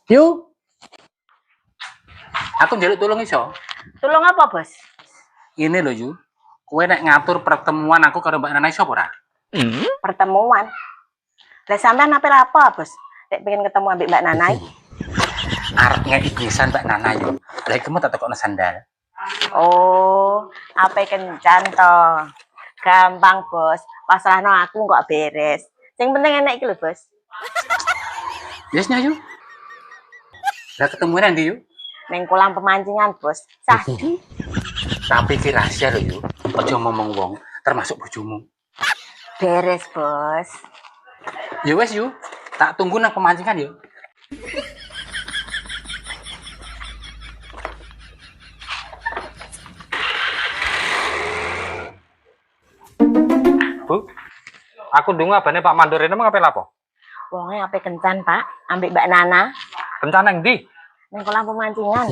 Yuk. Aku njaluk tulung iso. Tulung apa, Bos? Ini lho, Yu. Kowe nek ngatur pertemuan aku karo Mbak Nana iso apa ora? Pertemuan. Lah sampean apa, Bos? Nek pengen ketemu ambek Mbak Nana. Arep ngeki pisan Mbak Nana yo. Lah iki mau tak tekokno sandal. Oh, apa kencan to? Gampang, Bos. Pasrahno aku kok beres. Sing penting enak iki lho, Bos. Yes nya, Yu. Lah ketemu nanti, Yu. Ning kolam pemancingan, Bos. Sahdu. Tapi iki rahasia lho, Yu. Aja ngomong wong, termasuk bojomu. Beres, Bos. Ya wes, Yu. Tak tunggu nang pemancingan, Yu. Bu, aku ndonga abane Pak Mandor ini mau ngapain lapo? Wonge ape kencan, Pak, ambek Mbak Nana Kencana nang ndi? ning kolam pemancingan.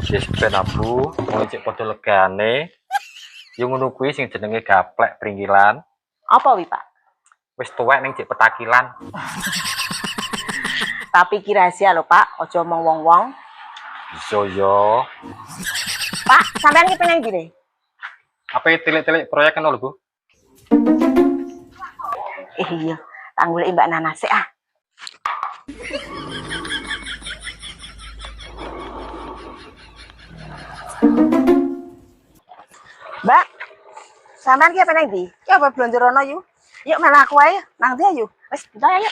Wis ben Bu, mau cek padha legane. Yo ngono kuwi sing jenenge gaplek pringkilan. Apa wi, Pak? Wis tuwek ning cek petakilan. Tapi iki rahasia lho, Pak. Aja omong wong-wong. Iso yo. Pak, sampean ki pengen ndi? Apa tilik-tilik proyek kena lho, Bu? Iya, tak goleki Mbak Nana sik ah. Mbak, sampean ki pengen ndi? Ki apa blonjo rono yu? Yuk malah aku ae, nang ndi ayo. Wis, kita ayo.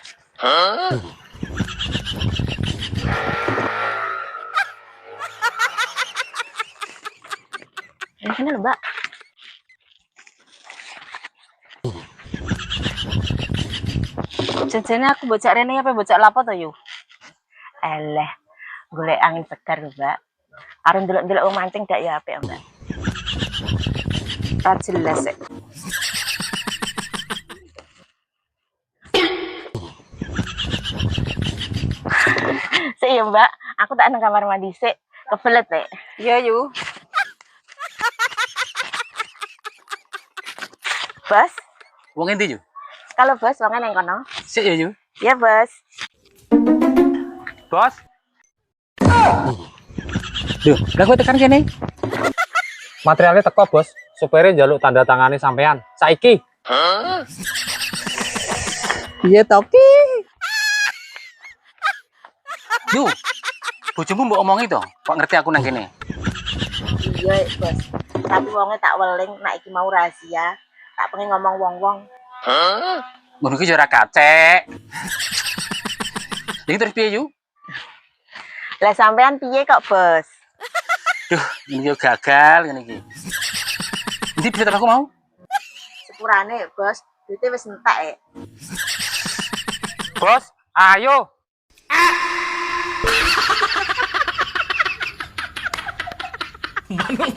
Ini lho, Mbak. Jajane aku bocak rene apa bocak lapo to yu? Eleh, golek angin segar lho, Mbak. Karo ndelok-ndelok wong mancing dak ya apik, Mbak. Tak jelas sik. Sik ya, Mbak. Aku tak nang kamar mandi sik. Kebelet, Pak. Iya, yu. Bos, Wong endi, Yu? kalau bos wonge nang kono. Sik ya, Yu. Iya, Bos. Bos, Loh, lah kowe tekan kene. materialnya teko, Bos. Supaya njaluk tanda tangani sampean. Saiki. Iya, tapi. Yu, bojomu mbok omongi to, kok ngerti aku nang kene. Iya, Bos. Tapi wonge tak weling nek iki mau rahasia. Tak pengen ngomong wong-wong. Ngono iki yo ora kacek. Iki terus piye, Yu? Lah sampean piye kok, Bos? Duh, ini yo gagal ngene iki. Endi bisa aku mau? Sepurane, Bos. Duite wis entek, e. Bos, ayo.